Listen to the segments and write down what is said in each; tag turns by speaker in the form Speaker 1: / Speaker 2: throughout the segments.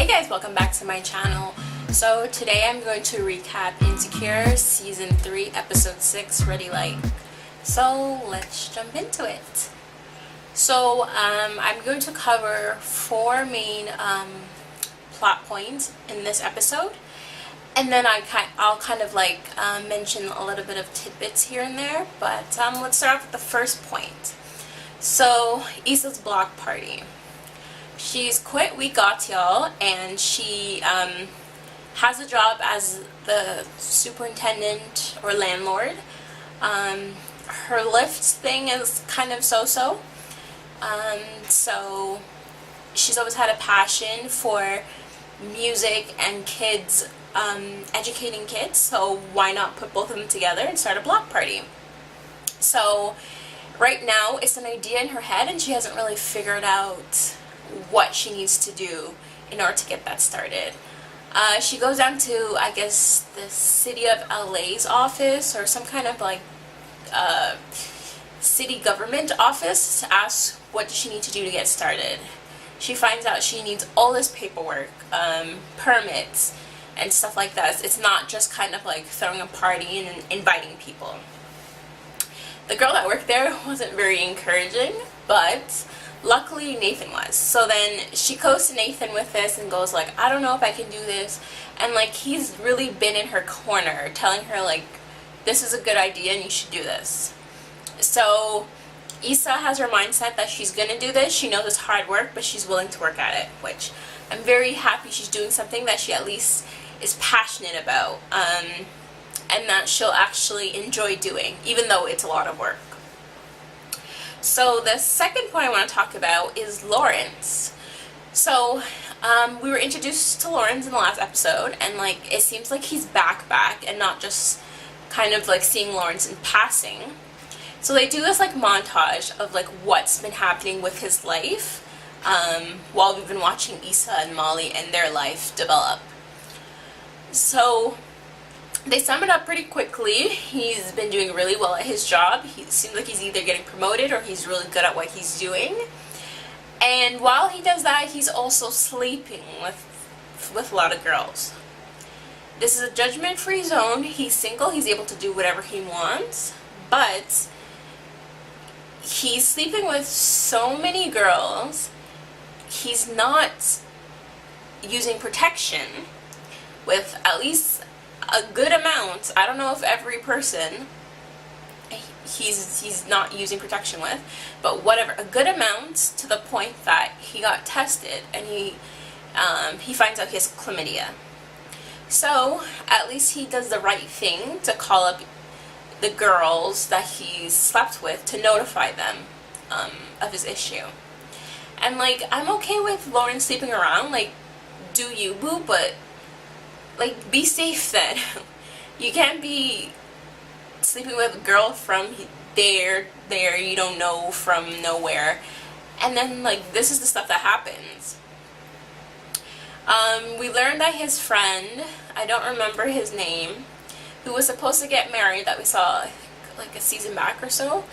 Speaker 1: Hey guys, welcome back to my channel. So today I'm going to recap Insecure Season 3 Episode 6, Ready Like. So let's jump into it. So I'm going to cover 4 main plot points in this episode. And then I'll kind of like mention a little bit of tidbits here and there. But let's start off with the first point. So Issa's block party. She's quit We Got Y'all, and she has a job as the superintendent or landlord. Her Lyft thing is kind of so-so. So she's always had a passion for music and kids, educating kids, so why not put both of them together and start a block party? So right now it's an idea in her head and she hasn't really figured out what she needs to do in order to get that started. She goes down to, I guess, the city of LA's office or some kind of like city government office to ask what does she need to do to get started. She finds out she needs all this paperwork, permits and stuff like that. It's not just kind of like throwing a party and inviting people. The girl that worked there wasn't very encouraging, but luckily Nathan was. So then she goes to Nathan with this and goes like, I don't know if I can do this. And like he's really been in her corner telling her like, this is a good idea and you should do this. So Issa has her mindset that she's gonna do this. She knows it's hard work, but she's willing to work at it, which I'm very happy she's doing something that she at least is passionate about, and that she'll actually enjoy doing, even though it's a lot of work. So the second point I want to talk about is Lawrence. So we were introduced to Lawrence in the last episode, and like it seems like he's back and not just kind of like seeing Lawrence in passing. So they do this like montage of like what's been happening with his life while we've been watching Issa and Molly and their life develop. So they sum it up pretty quickly. He's been doing really well at his job. He seems like he's either getting promoted or he's really good at what he's doing. And while he does that, he's also sleeping with a lot of girls. This is a judgment-free zone. He's single. He's able to do whatever he wants. But he's sleeping with so many girls. He's not using protection with at least a good amount. I don't know if every person he's not using protection with, but whatever, a good amount to the point that he got tested and he finds out he has chlamydia. So at least he does the right thing to call up the girls that he slept with to notify them of his issue. And like I'm okay with Lauren sleeping around, like do you boo, but like be safe then. You can't be sleeping with a girl from there you don't know from nowhere, and then like this is the stuff that happens. We learned that his friend, I don't remember his name, who was supposed to get married, that we saw like a season back or so,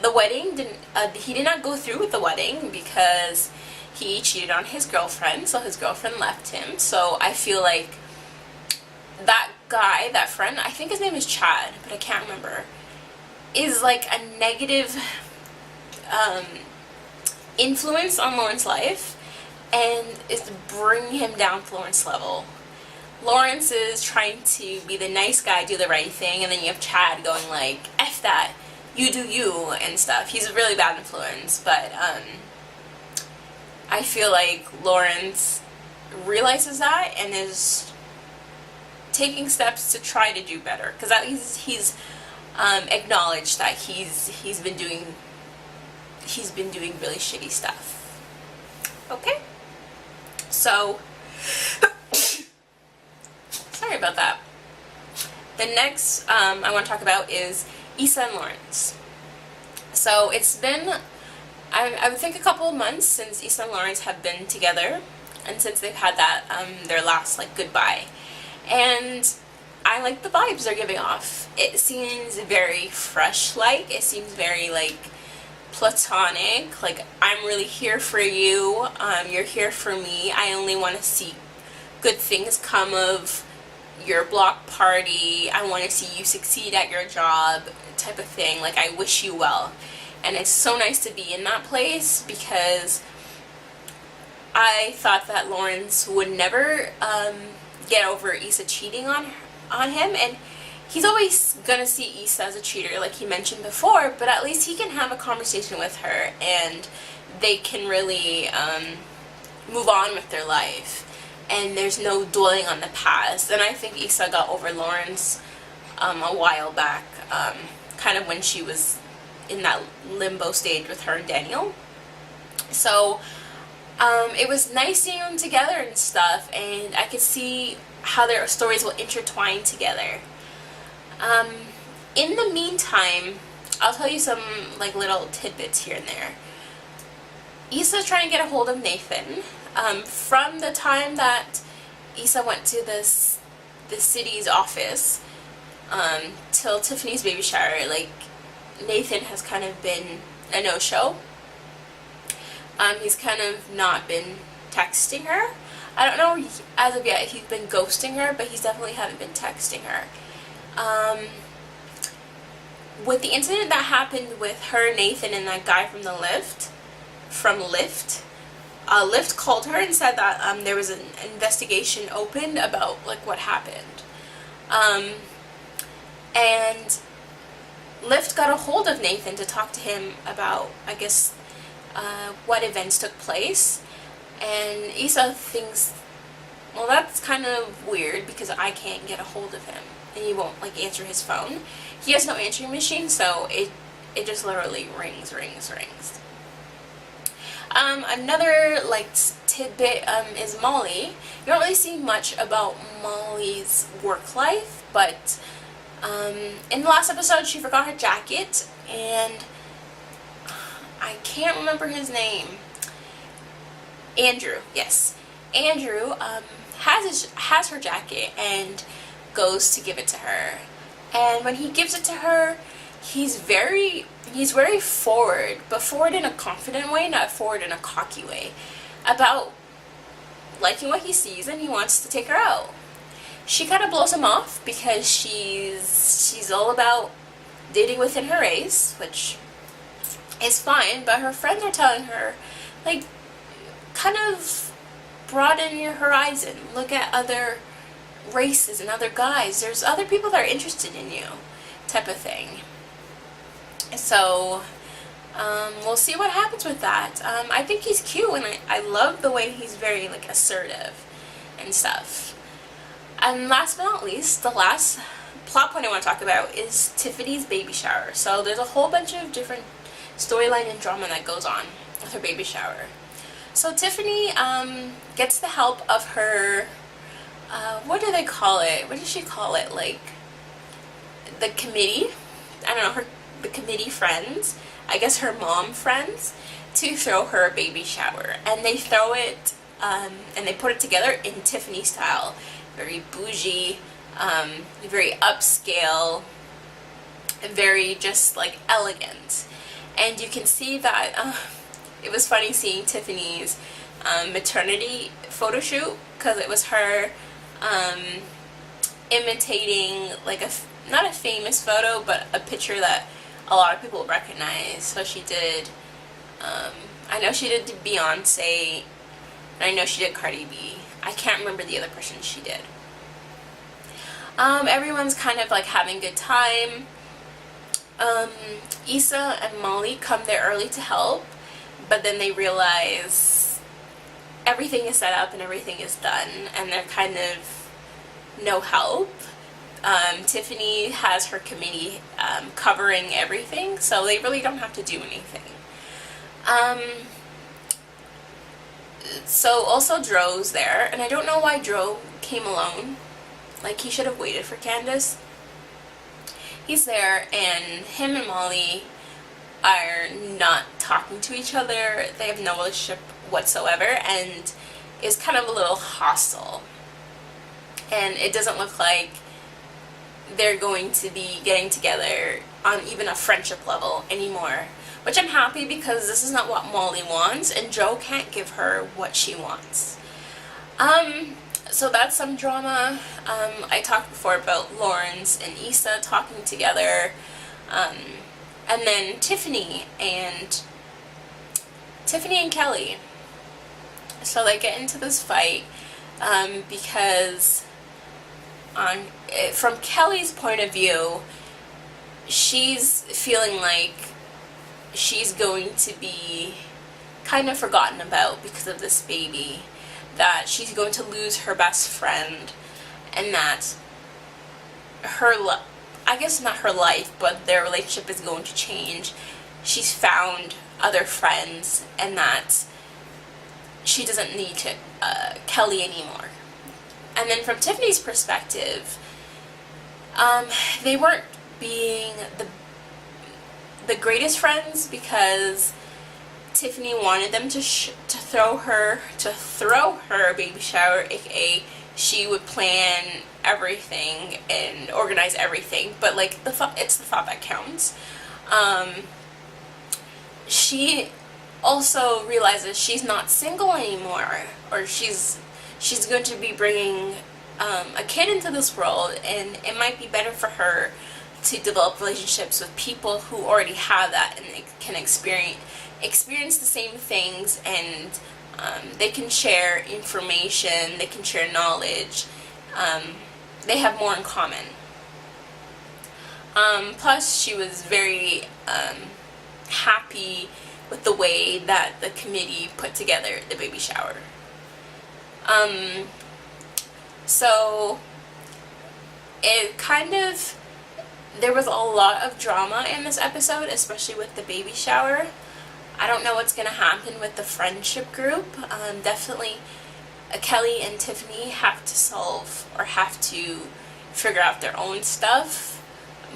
Speaker 1: the wedding he did not go through with the wedding because he cheated on his girlfriend, so his girlfriend left him. So I feel like that guy, that friend, I think his name is Chad, but I can't remember, is like a negative influence on Lauren's life and is bringing him down to Lauren's level. Lawrence is trying to be the nice guy, do the right thing, and then you have Chad going like, F that, you do you, and stuff. He's a really bad influence, but I feel like Lawrence realizes that and is taking steps to try to do better, because at least he's acknowledged that he's been doing really shitty stuff. Okay, so sorry about that. The next I want to talk about is Issa and Lawrence. So it's been, I would think, a couple of months since Issa and Lawrence have been together, and since they've had that their last like goodbye, and I like the vibes they're giving off. It seems very fresh, like it seems very like platonic, like I'm really here for you, you're here for me, I only want to see good things come of your block party, I want to see you succeed at your job type of thing, like I wish you well. And it's so nice to be in that place, because I thought that Lawrence would never get over Issa cheating on him, and he's always gonna see Issa as a cheater, like he mentioned before, but at least he can have a conversation with her and they can really move on with their life, and there's no dwelling on the past. And I think Issa got over Lawrence a while back, kind of when she was in that limbo stage with her and Daniel. So it was nice seeing them together and stuff, and I could see how their stories will intertwine together. In the meantime, I'll tell you some like little tidbits here and there. Issa's trying to get a hold of Nathan. From the time that Issa went to the city's office till Tiffany's baby shower, like Nathan has kind of been a no-show. He's kind of not been texting her. I don't know as of yet if he's been ghosting her, but he's definitely haven't been texting her. With the incident that happened with her, Nathan, and that guy from Lyft, Lyft called her and said that there was an investigation opened about like what happened. And Lyft got a hold of Nathan to talk to him about, I guess, what events took place. And Issa thinks, well, that's kind of weird because I can't get a hold of him and he won't like answer his phone. He has no answering machine, so it just literally rings. Another like tidbit is Molly. You don't really see much about Molly's work life, but in the last episode she forgot her jacket, and I can't remember his name. Andrew, yes. Andrew has her jacket and goes to give it to her. And when he gives it to her, he's very forward, but forward in a confident way, not forward in a cocky way, about liking what he sees, and he wants to take her out. She kind of blows him off because she's all about dating within her race, which is fine, but her friends are telling her, like, kind of broaden your horizon, look at other races and other guys, there's other people that are interested in you, type of thing. So we'll see what happens with that. I think he's cute, and I love the way he's very like assertive and stuff. And last but not least, the last plot point I want to talk about is Tiffany's baby shower. So there's a whole bunch of different storyline and drama that goes on with her baby shower. So Tiffany gets the help of her, what do they call it? What does she call it? Like, the committee? I don't know, the committee friends, I guess her mom friends, to throw her a baby shower. And they throw it, and they put it together in Tiffany style. Very bougie, very upscale, very just like elegant. And you can see that it was funny seeing Tiffany's maternity photo shoot, because it was her imitating like not a famous photo, but a picture that a lot of people recognize. So she did, I know she did Beyonce, and I know she did Cardi B. I can't remember the other person she did. Everyone's kind of like having a good time. Issa and Molly come there early to help, but then they realize everything is set up and everything is done, and they're kind of no help. Tiffany has her committee covering everything, so they really don't have to do anything. So also Dro's there, and I don't know why Dro came alone. Like, he should have waited for Candace. He's there, and him and Molly are not talking to each other. They have no relationship whatsoever, and is kind of a little hostile. And it doesn't look like they're going to be getting together on even a friendship level anymore. which I'm happy because this is not what Molly wants, and Joe can't give her what she wants. So that's some drama. I talked before about Lawrence and Issa talking together, and then Tiffany and Kelli. So they get into this fight because from Kelly's point of view, she's feeling like she's going to be kind of forgotten about because of this baby, that she's going to lose her best friend, and that I guess not her life, but their relationship is going to change. She's found other friends, and that she doesn't need Kelli anymore. And then from Tiffany's perspective, they weren't being the greatest friends because Tiffany wanted them to throw her a baby shower, aka she would plan everything and organize everything, but like it's the thought that counts. She also realizes she's not single anymore, or she's going to be bringing a kid into this world, and it might be better for her to develop relationships with people who already have that and they can experience the same things, and they can share information, they can share knowledge, they have more in common. Plus, she was very happy with the way that the committee put together the baby shower. So it kind of, there was a lot of drama in this episode, especially with the baby shower. I don't know what's going to happen with the friendship group. Definitely Kelli and Tiffany have to solve, or have to figure out their own stuff.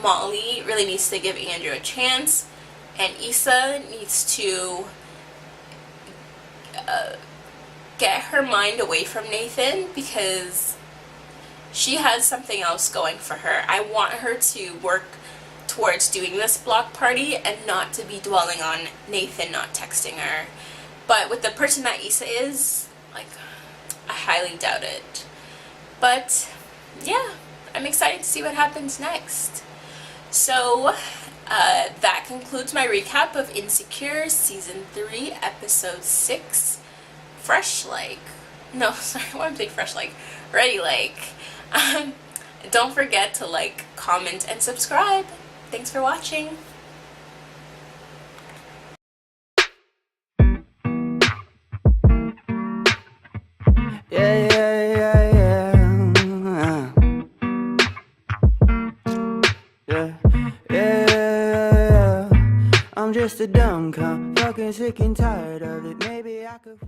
Speaker 1: Molly really needs to give Andrew a chance, and Issa needs to get her mind away from Nathan, because she has something else going for her. I want her to work towards doing this block party and not to be dwelling on Nathan not texting her. But with the person that Issa is, like, I highly doubt it. But yeah, I'm excited to see what happens next. So that concludes my recap of Insecure Season 3, Episode 6, Fresh Like. No, sorry, why am I saying Fresh Like? Ready Like. Don't forget to like, comment, and subscribe. Thanks for watching.
Speaker 2: I'm just a dumb cunt, fucking sick and tired of it. Maybe I could